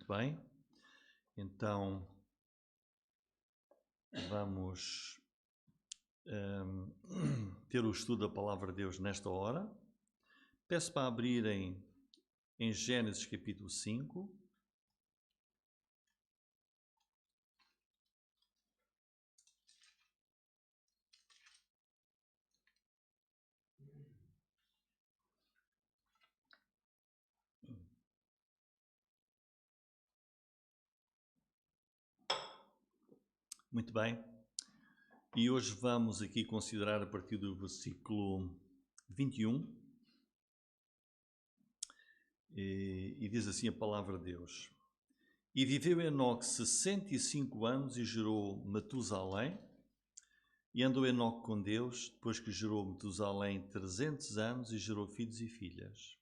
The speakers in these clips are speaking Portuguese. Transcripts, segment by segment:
Muito bem, então vamos ter o estudo da Palavra de Deus nesta hora. Peço para abrirem em Gênesis capítulo 5. Muito bem, e hoje vamos aqui considerar a partir do versículo 21, e diz assim a Palavra de Deus: E viveu Enoque 65 anos e gerou Matusalém, e andou Enoque com Deus, depois que gerou Matusalém 300 anos e gerou filhos e filhas.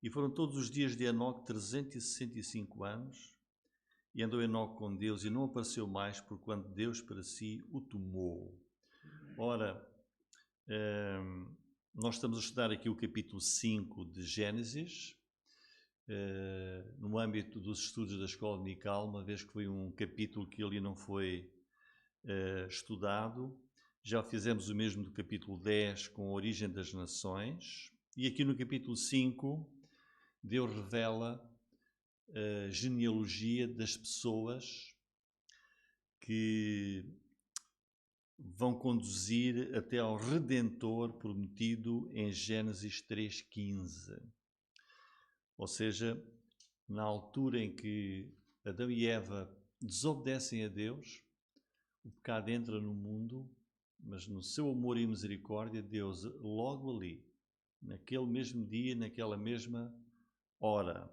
E foram todos os dias de Enoque 365 anos, e andou Enoque com Deus e não apareceu mais, porquanto Deus para si o tomou. Ora, nós estamos a estudar aqui o capítulo 5 de Gênesis, no âmbito dos estudos da Escola Dominical, uma vez que foi um capítulo que ali não foi estudado. Já fizemos o mesmo do capítulo 10 com a origem das nações, e aqui no capítulo 5 Deus revela a genealogia das pessoas que vão conduzir até ao Redentor prometido em Gênesis 3,15. Ou seja, na altura em que Adão e Eva desobedecem a Deus, o pecado entra no mundo, mas no seu amor e misericórdia, Deus logo ali, naquele mesmo dia, naquela mesma hora,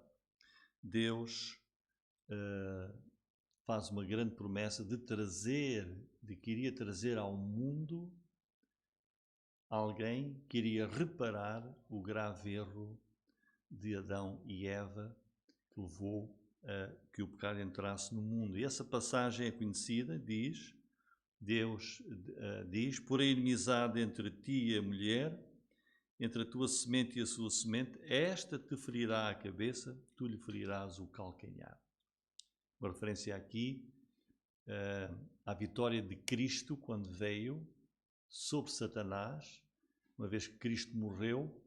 Deus faz uma grande promessa de que iria trazer ao mundo alguém que iria reparar o grave erro de Adão e Eva, que levou a que o pecado entrasse no mundo. E essa passagem é conhecida, Deus diz: por a inimizade entre ti e a mulher, entre a tua semente e a sua semente, esta te ferirá a cabeça, tu lhe ferirás o calcanhar. Uma referência aqui à vitória de Cristo quando veio sobre Satanás, uma vez que Cristo morreu,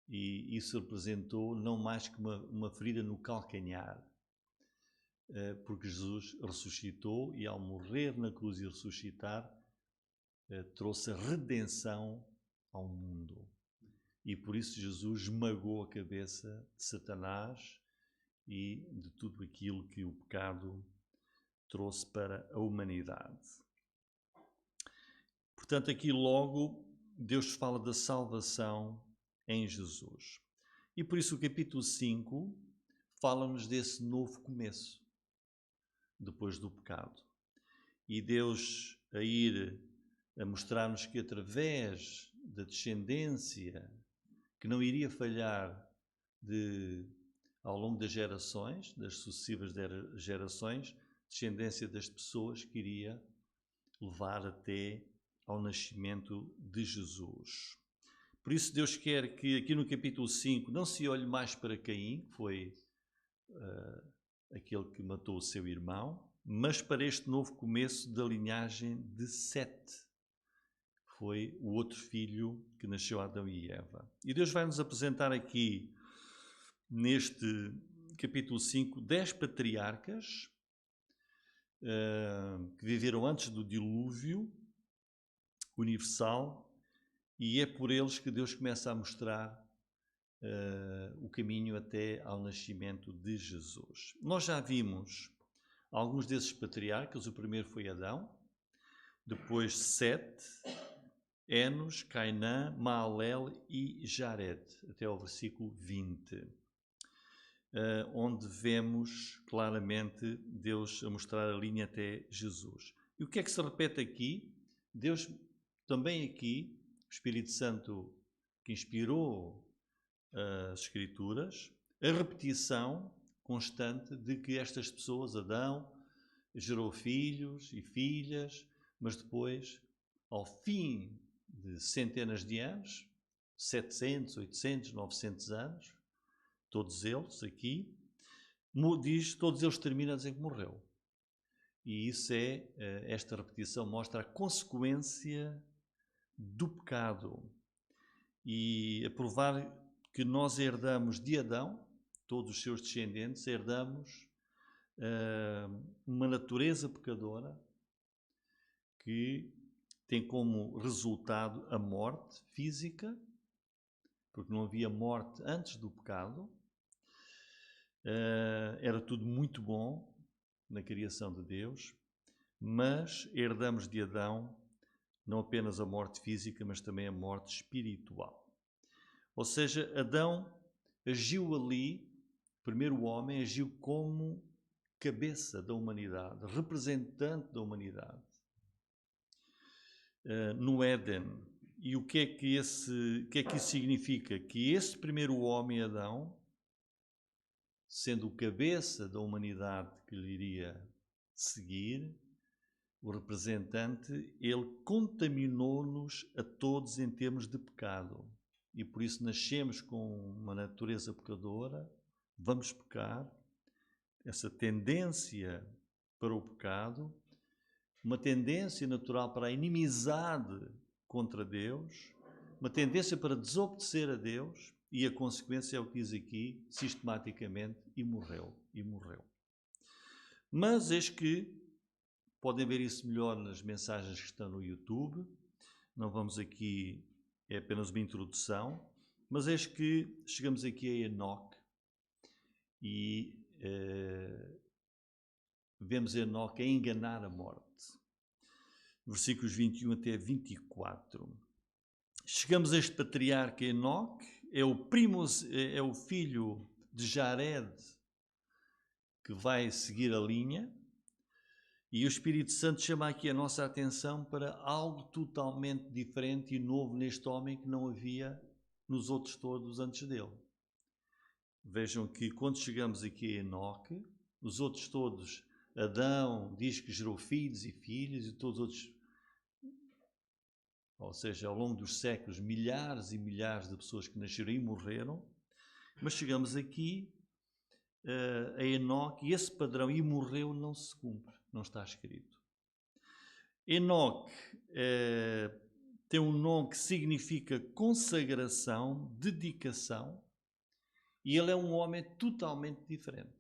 e isso representou não mais que uma ferida no calcanhar, porque Jesus ressuscitou e ao morrer na cruz e ressuscitar, trouxe a redenção ao mundo. E por isso Jesus esmagou a cabeça de Satanás e de tudo aquilo que o pecado trouxe para a humanidade. Portanto, aqui logo Deus fala da salvação em Jesus. E por isso o capítulo 5 fala-nos desse novo começo, depois do pecado. E Deus a mostrar-nos que através da descendência, que não iria falhar ao longo das gerações, das sucessivas gerações, descendência das pessoas que iria levar até ao nascimento de Jesus. Por isso Deus quer que aqui no capítulo 5 não se olhe mais para Caim, que foi aquele que matou o seu irmão, mas para este novo começo da linhagem de Sete, que foi o outro filho que nasceu a Adão e Eva. E Deus vai nos apresentar aqui, neste capítulo 5, 10 patriarcas que viveram antes do dilúvio universal, e é por eles que Deus começa a mostrar o caminho até ao nascimento de Jesus. Nós já vimos alguns desses patriarcas. O primeiro foi Adão, depois Sete, Enos, Cainã, Maalel e Jared, até ao versículo 20, onde vemos claramente Deus a mostrar a linha até Jesus. E o que é que se repete aqui? Deus também aqui, o Espírito Santo que inspirou as Escrituras, a repetição constante de que estas pessoas, Adão, gerou filhos e filhas, mas depois, ao fim de centenas de anos, 700, 800, 900 anos, todos eles aqui, Diz, todos eles terminam a dizer que morreu. E isso esta repetição mostra a consequência do pecado. E a provar que nós herdamos de Adão, todos os seus descendentes, herdamos uma natureza pecadora que tem como resultado a morte física, porque não havia morte antes do pecado. Era tudo muito bom na criação de Deus, mas herdamos de Adão não apenas a morte física, mas também a morte espiritual. Ou seja, Adão agiu ali, primeiro o homem agiu como cabeça da humanidade, representante da humanidade, no Éden. E o que é que isso significa? Que esse primeiro homem, Adão, sendo o cabeça da humanidade que lhe iria seguir, o representante, ele contaminou-nos a todos em termos de pecado. E por isso nascemos com uma natureza pecadora, vamos pecar, essa tendência para o pecado, uma tendência natural para a inimizade contra Deus, uma tendência para desobedecer a Deus, e a consequência é o que diz aqui, sistematicamente, e morreu. Mas eis que, podem ver isso melhor nas mensagens que estão no YouTube, não vamos aqui, é apenas uma introdução, mas eis que chegamos aqui a Enoque e vemos Enoque a enganar a morte. Versículos 21 até 24. Chegamos a este patriarca Enoque, é o filho de Jared, que vai seguir a linha, e o Espírito Santo chama aqui a nossa atenção para algo totalmente diferente e novo neste homem que não havia nos outros todos antes dele. Vejam que quando chegamos aqui a Enoque, os outros todos, Adão diz que gerou filhos e filhas, e todos os outros, ou seja, ao longo dos séculos, milhares e milhares de pessoas que nasceram e morreram, mas chegamos aqui a Enoque e esse padrão, e morreu, não se cumpre, não está escrito. Enoque tem um nome que significa consagração, dedicação, e ele é um homem totalmente diferente.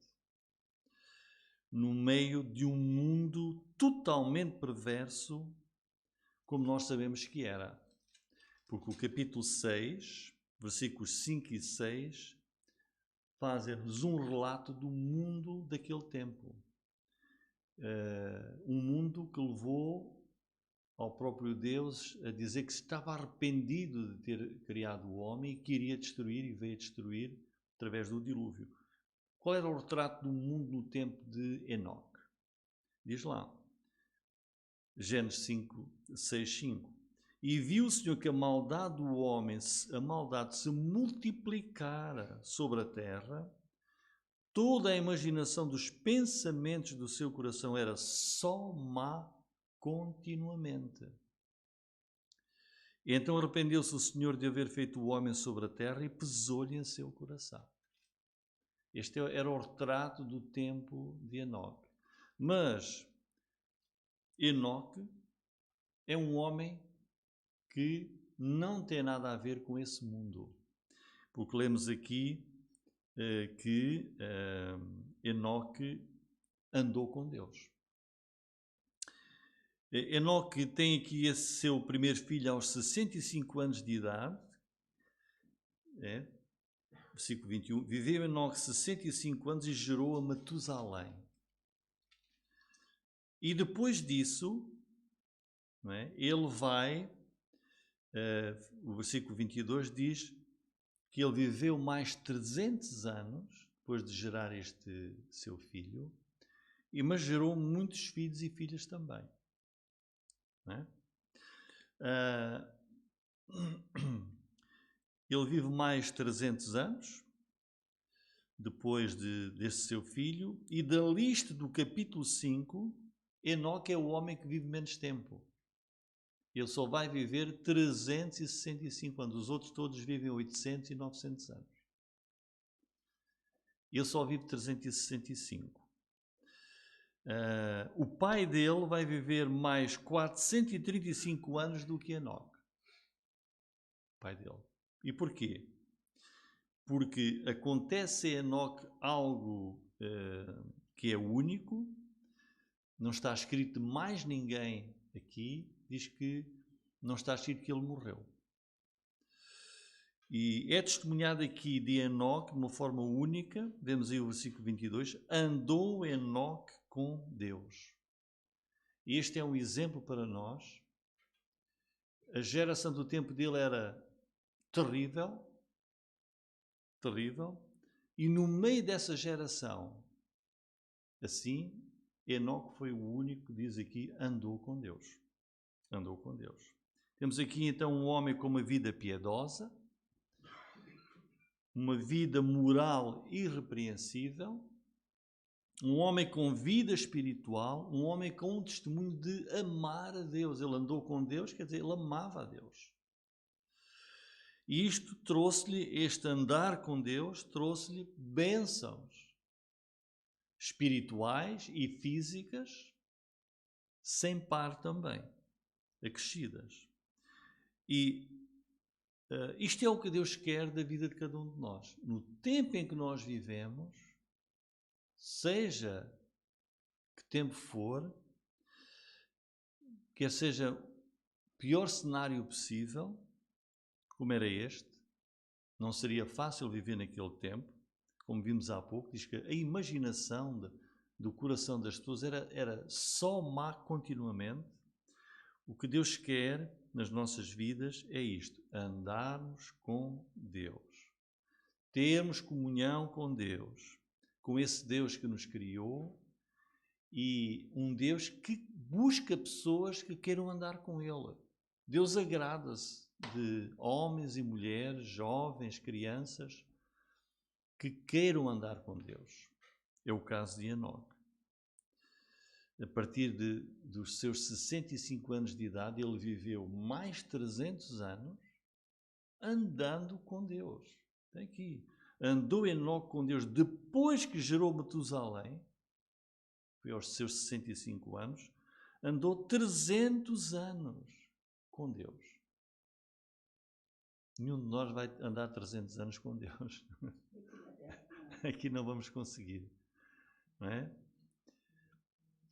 No meio de um mundo totalmente perverso, como nós sabemos que era. Porque o capítulo 6, versículos 5 e 6, fazem-nos um relato do mundo daquele tempo. Um mundo que levou ao próprio Deus a dizer que estava arrependido de ter criado o homem e que iria destruir, e veio a destruir através do dilúvio. Qual era o retrato do mundo no tempo de Enoque? Diz lá, Gênesis 5, 6, 5. E viu o Senhor que a maldade do homem, a maldade se multiplicara sobre a terra, toda a imaginação dos pensamentos do seu coração era só má continuamente. E então arrependeu-se o Senhor de haver feito o homem sobre a terra e pesou-lhe em seu coração. Este era o retrato do tempo de Enoque. Mas Enoque é um homem que não tem nada a ver com esse mundo. Porque lemos aqui que Enoque andou com Deus. Enoque tem aqui esse seu primeiro filho aos 65 anos de idade. Versículo 21. Viveu Enoque 65 anos e gerou a Matusalém. E depois disso, ele vai, o versículo 22 diz que ele viveu mais 300 anos depois de gerar este seu filho, mas gerou muitos filhos e filhas também. Ele vive mais 300 anos depois desse seu filho, e da lista do capítulo 5, Enoque é o homem que vive menos tempo. Ele só vai viver 365 anos. Os outros todos vivem 800 e 900 anos. Ele só vive 365. O pai dele vai viver mais 435 anos do que Enoque. O pai dele. E porquê? Porque acontece a Enoque algo que é único, não está escrito mais ninguém aqui, diz que não está escrito que ele morreu. E é testemunhado aqui de Enoque de uma forma única, vemos aí o versículo 22, andou Enoque com Deus. E este é um exemplo para nós. A geração do tempo dele era terrível, terrível, e no meio dessa geração, assim, Enoque foi o único que diz aqui, andou com Deus. Andou com Deus. Temos aqui então um homem com uma vida piedosa, uma vida moral irrepreensível, um homem com vida espiritual, um homem com um testemunho de amar a Deus. Ele andou com Deus, quer dizer, ele amava a Deus. E isto trouxe-lhe, este andar com Deus, trouxe-lhe bênçãos espirituais e físicas, sem par também, acrescidas. E isto é o que Deus quer da vida de cada um de nós. No tempo em que nós vivemos, seja que tempo for, quer seja o pior cenário possível, como era este, não seria fácil viver naquele tempo, como vimos há pouco, diz que a imaginação do coração das pessoas era só má continuamente. O que Deus quer nas nossas vidas é isto, andarmos com Deus, termos comunhão com Deus, com esse Deus que nos criou e um Deus que busca pessoas que queiram andar com Ele. Deus agrada-se de homens e mulheres, jovens, crianças, que queiram andar com Deus. É o caso de Enoque. A partir dos seus 65 anos de idade, ele viveu mais 300 anos andando com Deus. Tem aqui. Andou Enoque com Deus depois que gerou Matusalém, foi aos seus 65 anos, andou 300 anos com Deus. Nenhum de nós vai andar 300 anos com Deus. Aqui não vamos conseguir. Não é?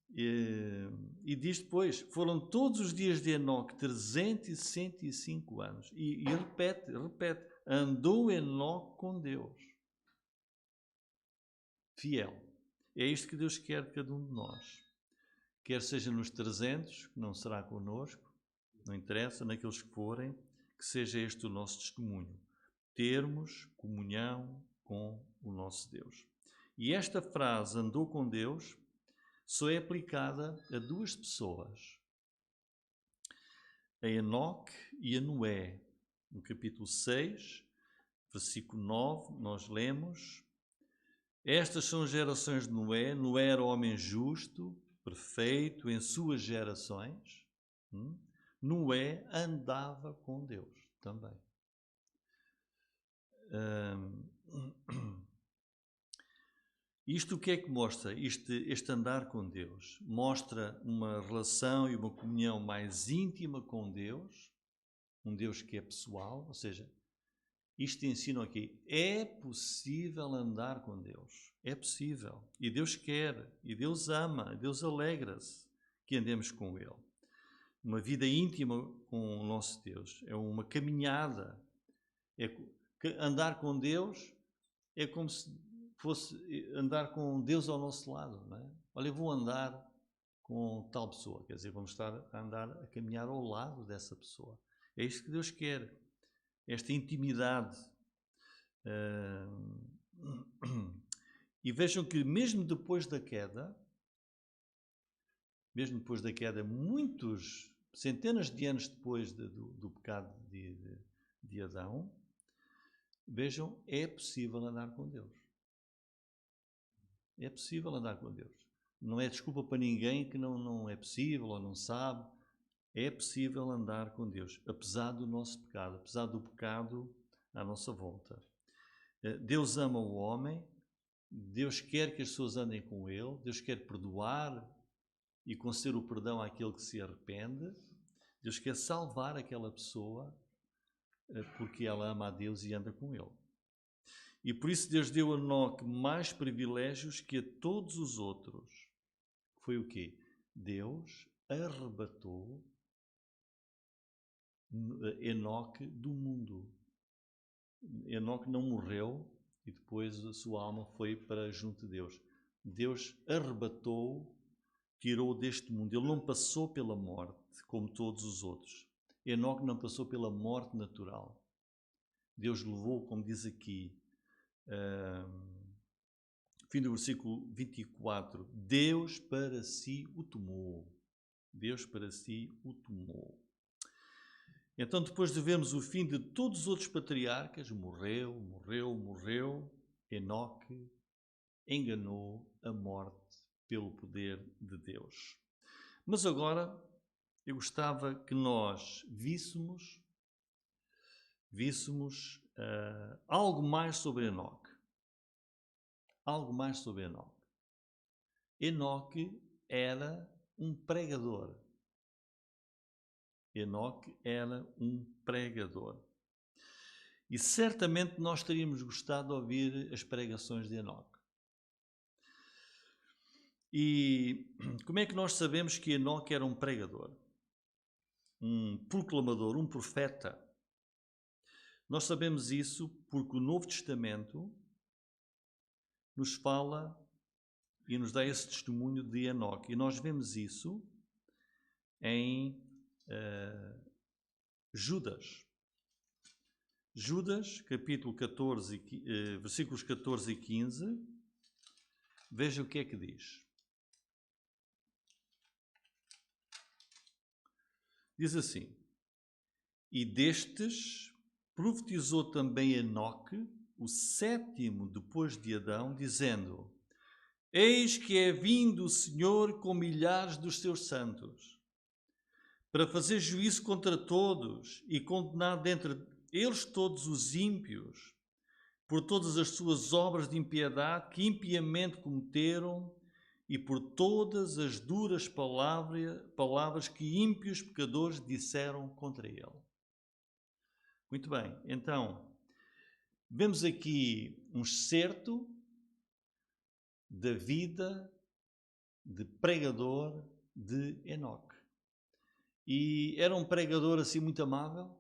E diz depois, foram todos os dias de Enoque 365 anos. E repete, andou Enoque com Deus. Fiel. É isto que Deus quer de cada um de nós. Quer seja nos 300, que não será connosco, não interessa, naqueles que forem, que seja este o nosso testemunho. Termos comunhão com o nosso Deus. E esta frase, andou com Deus, só é aplicada a duas pessoas, a Enoque e a Noé. No capítulo 6, versículo 9, nós lemos: estas são as gerações de Noé. Noé era homem justo, perfeito em suas gerações. Noé andava com Deus também. Isto o que é que mostra? Este andar com Deus mostra uma relação e uma comunhão mais íntima com Deus, um Deus que é pessoal, ou seja, isto ensina aqui, é possível andar com Deus, é possível, e Deus quer, e Deus ama, e Deus alegra-se que andemos com Ele. Uma vida íntima com o nosso Deus, é uma caminhada, andar com Deus é como se fosse andar com Deus ao nosso lado, não é? Olha, eu vou andar com tal pessoa, quer dizer, vamos estar a andar, a caminhar ao lado dessa pessoa. É isto que Deus quer, esta intimidade. E vejam que mesmo depois da queda, muitos, centenas de anos depois do pecado de Adão, vejam, é possível andar com Deus. É possível andar com Deus. Não é desculpa para ninguém que não é possível ou não sabe. É possível andar com Deus, apesar do nosso pecado, apesar do pecado à nossa volta. Deus ama o homem Deus quer que as pessoas andem com Ele, Deus quer perdoar e conceder o perdão àquele que se arrepende, Deus quer salvar aquela pessoa porque ela ama a Deus e anda com Ele. E por isso Deus deu a Enoque mais privilégios que a todos os outros. Foi o quê? Deus arrebatou Enoque do mundo. Enoque não morreu e depois a sua alma foi para junto de Deus. Deus arrebatou, tirou deste mundo. Ele não passou pela morte como todos os outros. Enoque não passou pela morte natural. Deus levou, como diz aqui, fim do versículo 24, Deus para si o tomou. Deus para si o tomou. Então, depois de vermos o fim de todos os outros patriarcas, morreu, Enoque enganou a morte pelo poder de Deus. Mas agora, eu gostava que nós víssemos algo mais sobre Enoque. Algo mais sobre Enoque. Enoque era um pregador. Enoque era um pregador. E certamente nós teríamos gostado de ouvir as pregações de Enoque. E como é que nós sabemos que Enoque era um pregador? Um proclamador, um profeta? Nós sabemos isso porque o Novo Testamento nos fala e nos dá esse testemunho de Enoque. E nós vemos isso em Judas. Judas, capítulo 14, versículos 14 e 15. Veja o que é que diz. Diz assim: E destes profetizou também Enoque, o sétimo depois de Adão, dizendo: Eis que é vindo o Senhor com milhares dos seus santos, para fazer juízo contra todos e condenar dentre eles todos os ímpios, por todas as suas obras de impiedade que impiamente cometeram e por todas as duras palavras que ímpios pecadores disseram contra ele. Muito bem, então, vemos aqui um excerto da vida de pregador de Enoque. E era um pregador assim muito amável?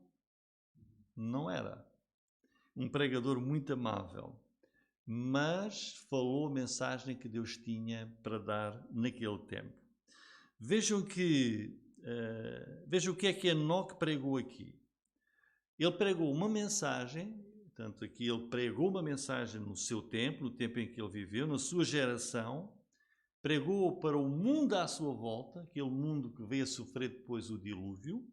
Não era. Um pregador muito amável, mas falou a mensagem que Deus tinha para dar naquele tempo. Vejam o que é que Enoque pregou aqui. Ele pregou uma mensagem, portanto aqui ele pregou uma mensagem no seu tempo, no tempo em que ele viveu, na sua geração, pregou para o mundo à sua volta, aquele mundo que veio a sofrer depois o dilúvio.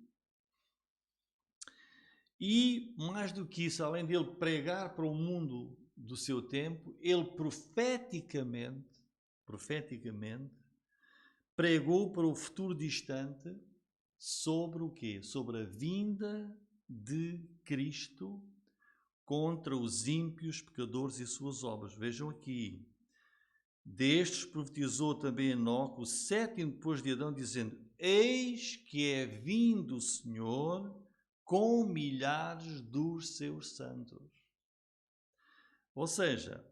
E, mais do que isso, além de ele pregar para o mundo do seu tempo, ele profeticamente pregou para o futuro distante sobre o quê? Sobre a vinda de Cristo contra os ímpios, pecadores e suas obras. Vejam aqui. Destes profetizou também Enoque, o sétimo depois de Adão, dizendo: Eis que é vindo o Senhor com milhares dos seus santos. Ou seja,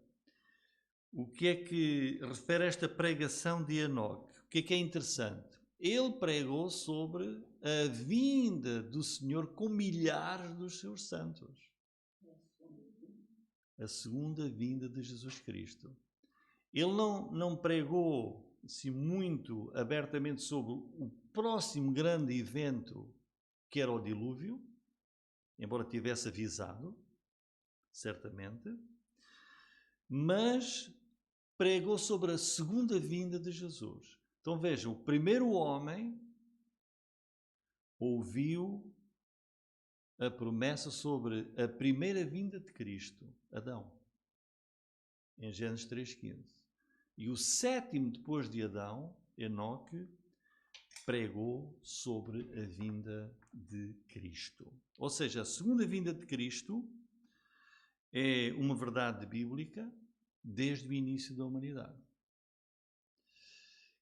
o que é que refere a esta pregação de Enoque? O que é interessante? Ele pregou sobre a vinda do Senhor com milhares dos seus santos. A segunda vinda de Jesus Cristo. Ele não pregou assim, muito abertamente sobre o próximo grande evento que era o dilúvio, embora tivesse avisado, certamente, mas pregou sobre a segunda vinda de Jesus. Então vejam, o primeiro homem ouviu a promessa sobre a primeira vinda de Cristo, Adão, em Gênesis 3,15. E o sétimo depois de Adão, Enoque, pregou sobre a vinda de Cristo. Ou seja, a segunda vinda de Cristo é uma verdade bíblica desde o início da humanidade.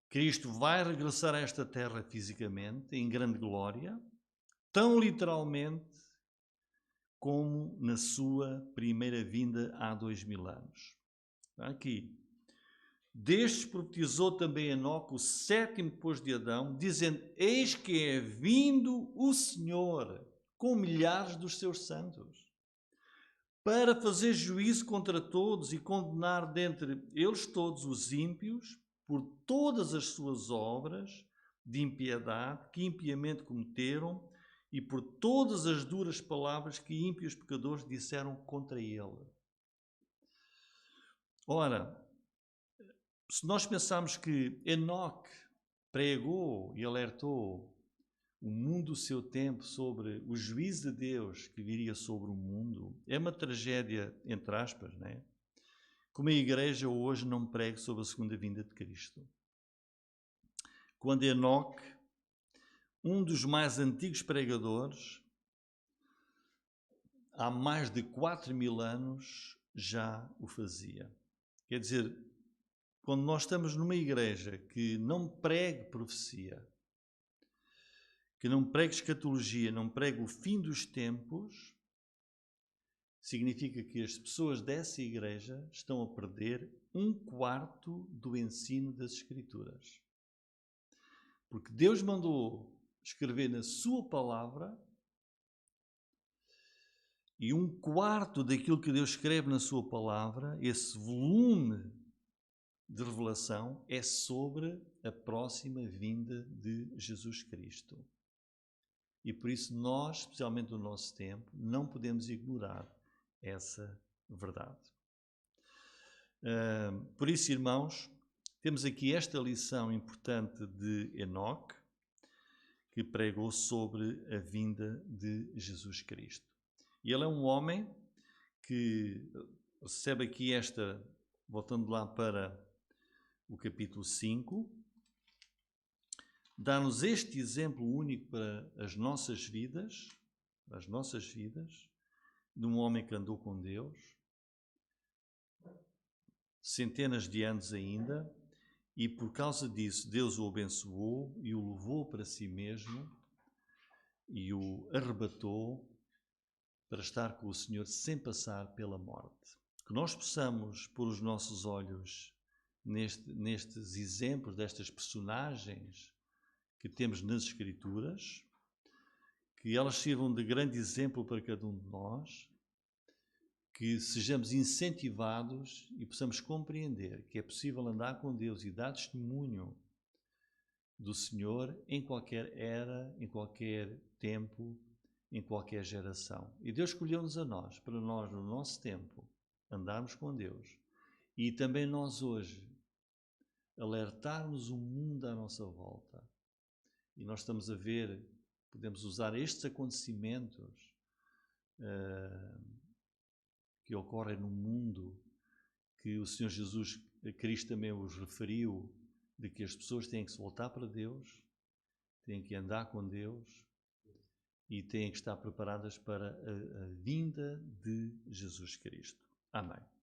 Cristo vai regressar a esta terra fisicamente, em grande glória, tão literalmente como na sua primeira vinda há 2000 anos. Aqui. Destes profetizou também Enoque, o sétimo depois de Adão, dizendo: eis que é vindo o Senhor com milhares dos seus santos, para fazer juízo contra todos e condenar dentre eles todos os ímpios por todas as suas obras de impiedade que impiamente cometeram e por todas as duras palavras que ímpios pecadores disseram contra ele. Ora, se nós pensarmos que Enoque pregou e alertou o mundo do seu tempo sobre o juízo de Deus que viria sobre o mundo, é uma tragédia, entre aspas, não é? Como a Igreja hoje não prega sobre a segunda vinda de Cristo. Quando Enoque, um dos mais antigos pregadores, há mais de 4000 anos já o fazia. Quer dizer, quando nós estamos numa igreja que não prega profecia, que não prega escatologia, não prega o fim dos tempos, significa que as pessoas dessa igreja estão a perder 1/4 do ensino das Escrituras. Porque Deus mandou escrever na sua palavra e 1/4 daquilo que Deus escreve na sua palavra, esse volume de revelação, é sobre a próxima vinda de Jesus Cristo. E por isso nós, especialmente no nosso tempo, não podemos ignorar essa verdade. Por isso, irmãos, temos aqui esta lição importante de Enoque, que pregou sobre a vinda de Jesus Cristo. E ele é um homem que recebe aqui esta, voltando lá para o capítulo 5, dá-nos este exemplo único para as nossas vidas, de um homem que andou com Deus, centenas de anos ainda, e por causa disso Deus o abençoou e o levou para si mesmo e o arrebatou para estar com o Senhor sem passar pela morte. Que nós possamos pôr os nossos olhos nestes exemplos, destas personagens que temos nas Escrituras, que elas sirvam de grande exemplo para cada um de nós, que sejamos incentivados e possamos compreender que é possível andar com Deus e dar testemunho do Senhor em qualquer era, em qualquer tempo, em qualquer geração. E Deus escolheu-nos a nós, para nós, no nosso tempo, andarmos com Deus. E também nós hoje, alertarmos o mundo à nossa volta. E nós estamos a ver, podemos usar estes acontecimentos que ocorrem no mundo, que o Senhor Jesus Cristo também os referiu, de que as pessoas têm que se voltar para Deus, têm que andar com Deus e têm que estar preparadas para a vinda de Jesus Cristo. Amém.